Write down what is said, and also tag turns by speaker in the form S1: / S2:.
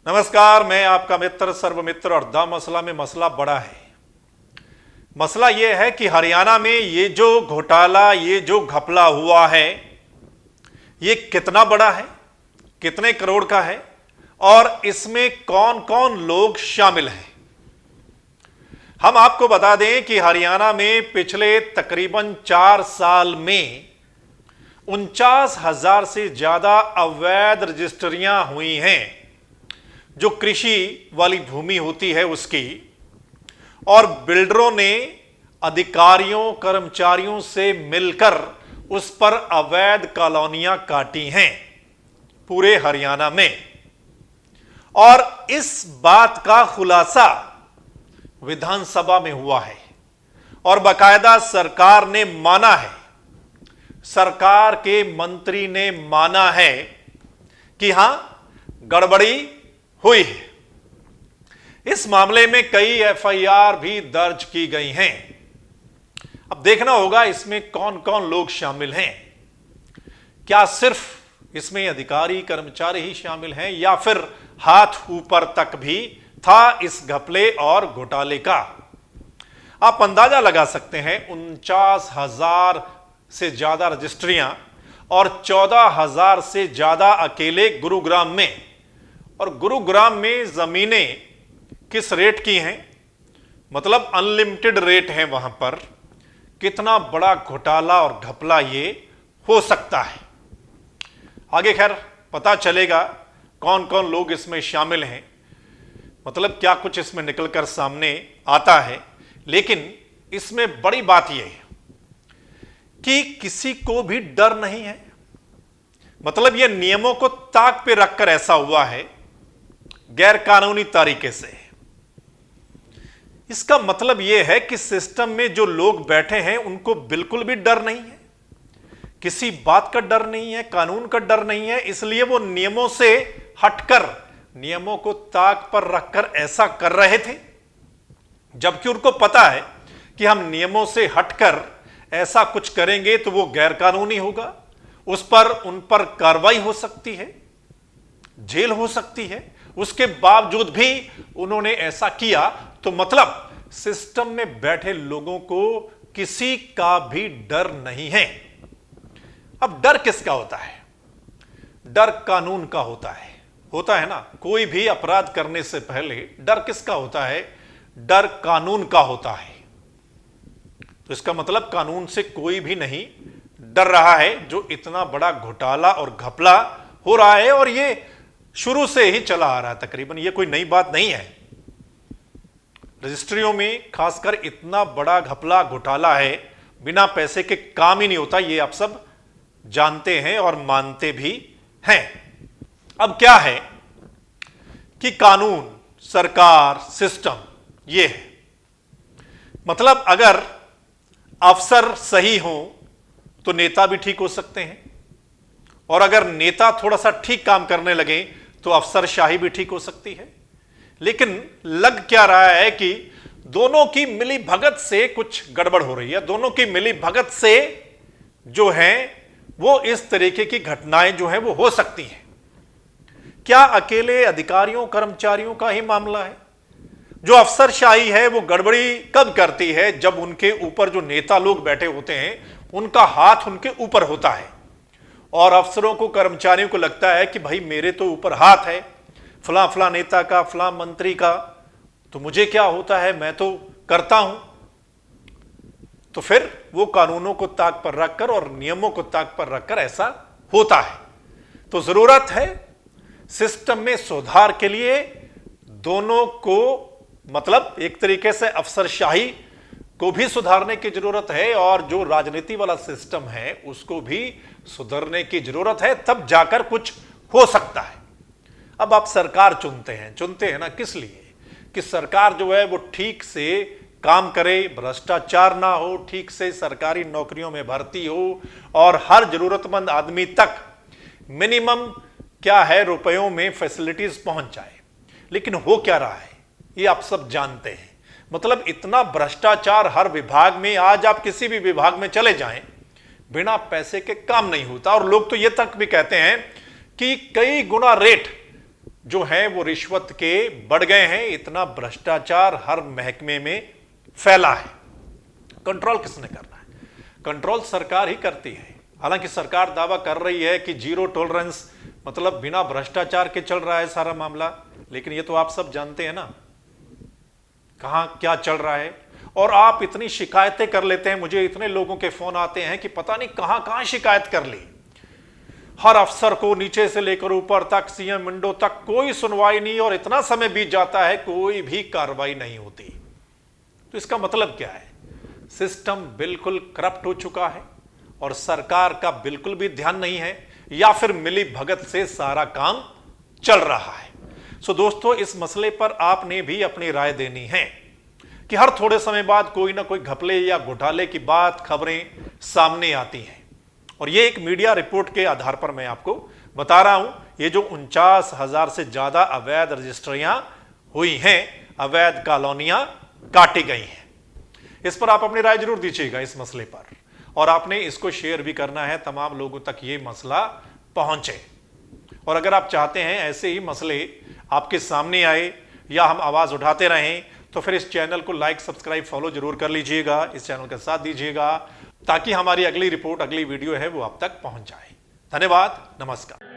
S1: नमस्कार, मैं आपका मित्र सर्वमित्र और द मसला में मसला बड़ा है। मसला यह है कि हरियाणा में ये जो घोटाला, ये जो घपला हुआ है, ये कितना बड़ा है, कितने करोड़ का है और इसमें कौन कौन लोग शामिल हैं। हम आपको बता दें कि हरियाणा में पिछले तकरीबन 4 साल में 49,000 से ज्यादा अवैध रजिस्ट्रियां हुई हैं, जो कृषि वाली भूमि होती है उसकी, और बिल्डरों ने अधिकारियों कर्मचारियों से मिलकर उस पर अवैध कॉलोनियां काटी हैं पूरे हरियाणा में। और इस बात का खुलासा विधानसभा में हुआ है और बाकायदा सरकार ने माना है, सरकार के मंत्री ने माना है कि हां गड़बड़ी हुई है। इस मामले में कई एफआईआर भी दर्ज की गई हैं। अब देखना होगा इसमें कौन कौन लोग शामिल हैं। क्या सिर्फ इसमें अधिकारी कर्मचारी ही शामिल हैं या फिर हाथ ऊपर तक भी था इस घपले और घोटाले का। आप अंदाजा लगा सकते हैं, 49,000 से ज्यादा रजिस्ट्रियां और 14,000 से ज्यादा अकेले गुरुग्राम में। और गुरुग्राम में जमीनें किस रेट की हैं, मतलब अनलिमिटेड रेट है वहां पर। कितना बड़ा घोटाला और घपला ये हो सकता है, आगे खैर पता चलेगा कौन कौन लोग इसमें शामिल हैं, मतलब क्या कुछ इसमें निकलकर सामने आता है। लेकिन इसमें बड़ी बात यह है कि किसी को भी डर नहीं है। मतलब यह नियमों को ताक पे रखकर ऐसा हुआ है, गैर कानूनी तरीके से। इसका मतलब यह है कि सिस्टम में जो लोग बैठे हैं उनको बिल्कुल भी डर नहीं है, किसी बात का डर नहीं है, कानून का डर नहीं है। इसलिए वो नियमों से हटकर, नियमों को ताक पर रखकर ऐसा कर रहे थे, जबकि उनको पता है कि हम नियमों से हटकर ऐसा कुछ करेंगे तो वो गैर कानूनी होगा, उस पर उन पर कार्रवाई हो सकती है, जेल हो सकती है। उसके बावजूद भी उन्होंने ऐसा किया, तो मतलब सिस्टम में बैठे लोगों को किसी का भी डर नहीं है। अब डर किसका होता है? डर कानून का होता है ना। कोई भी अपराध करने से पहले डर किसका होता है? डर कानून का होता है। तो इसका मतलब कानून से कोई भी नहीं डर रहा है, जो इतना बड़ा घोटाला और घपला हो रहा है। और ये शुरू से ही चला आ रहा है तकरीबन, ये कोई नई बात नहीं है। रजिस्ट्रियों में खासकर इतना बड़ा घपला घोटाला है, बिना पैसे के काम ही नहीं होता, ये आप सब जानते हैं और मानते भी हैं। अब क्या है कि कानून, सरकार, सिस्टम ये है, मतलब अगर अफसर सही हो तो नेता भी ठीक हो सकते हैं, और अगर नेता थोड़ा सा ठीक काम करने लगे तो अफसरशाही भी ठीक हो सकती है। लेकिन लग क्या रहा है कि दोनों की मिली भगत से कुछ गड़बड़ हो रही है। दोनों की मिली भगत से जो है वो इस तरीके की घटनाएं जो है वो हो सकती हैं। क्या अकेले अधिकारियों कर्मचारियों का ही मामला है? जो अफसरशाही है वो गड़बड़ी कब करती है? जब उनके ऊपर जो नेता लोग बैठे होते हैं उनका हाथ उनके ऊपर होता है, और अफसरों को कर्मचारियों को लगता है कि भाई मेरे तो ऊपर हाथ है, फलां फलां नेता का, फलां मंत्री का, तो मुझे क्या होता है, मैं तो करता हूं। तो फिर वो कानूनों को ताक पर रखकर और नियमों को ताक पर रखकर ऐसा होता है। तो जरूरत है सिस्टम में सुधार के लिए दोनों को, मतलब एक तरीके से अफसरशाही को भी सुधारने की जरूरत है और जो राजनीति वाला सिस्टम है उसको भी सुधरने की जरूरत है, तब जाकर कुछ हो सकता है। अब आप सरकार चुनते हैं ना, किस लिए? कि सरकार जो है वो ठीक से काम करे, भ्रष्टाचार ना हो, ठीक से सरकारी नौकरियों में भर्ती हो और हर जरूरतमंद आदमी तक मिनिमम क्या है रुपयों में फैसिलिटीज पहुंच जाए। लेकिन हो क्या रहा है ये आप सब जानते हैं। मतलब इतना भ्रष्टाचार हर विभाग में, आज आप किसी भी विभाग में चले जाएं, बिना पैसे के काम नहीं होता। और लोग तो ये तक भी कहते हैं कि कई गुना रेट जो हैं वो रिश्वत के बढ़ गए हैं। इतना भ्रष्टाचार हर महकमे में फैला है। कंट्रोल किसने करना है? कंट्रोल सरकार ही करती है। हालांकि सरकार दावा कर रही है कि जीरो टॉलरेंस, मतलब बिना भ्रष्टाचार के चल रहा है सारा मामला, लेकिन ये तो आप सब जानते हैं ना कहां क्या चल रहा है। और आप इतनी शिकायतें कर लेते हैं, मुझे इतने लोगों के फोन आते हैं कि पता नहीं कहां कहां शिकायत कर ली। हर अफसर को नीचे से लेकर ऊपर तक, सीएम विंडो तक कोई सुनवाई नहीं, और इतना समय बीत जाता है कोई भी कार्रवाई नहीं होती। तो इसका मतलब क्या है? सिस्टम बिल्कुल करप्ट हो चुका है और सरकार का बिल्कुल भी ध्यान नहीं है, या फिर मिली भगत से सारा काम चल रहा है। सो दोस्तों, इस मसले पर आपने भी अपनी राय देनी है कि हर थोड़े समय बाद कोई ना कोई घपले या घोटाले की बात, खबरें सामने आती हैं। और ये एक मीडिया रिपोर्ट के आधार पर मैं आपको बता रहा हूं। ये जो 49,000 से ज्यादा अवैध रजिस्ट्रियां हुई हैं, अवैध कॉलोनियां काटी गई हैं, इस पर आप अपनी राय जरूर दीजिएगा इस मसले पर। और आपने इसको शेयर भी करना है, तमाम लोगों तक ये मसला पहुंचे। और अगर आप चाहते हैं ऐसे ही मसले आपके सामने आए या हम आवाज उठाते रहें, तो फिर इस चैनल को लाइक, सब्सक्राइब, फॉलो जरूर कर लीजिएगा, इस चैनल का साथ दीजिएगा, ताकि हमारी अगली रिपोर्ट, अगली वीडियो है वो आप तक पहुंच जाए। धन्यवाद, नमस्कार।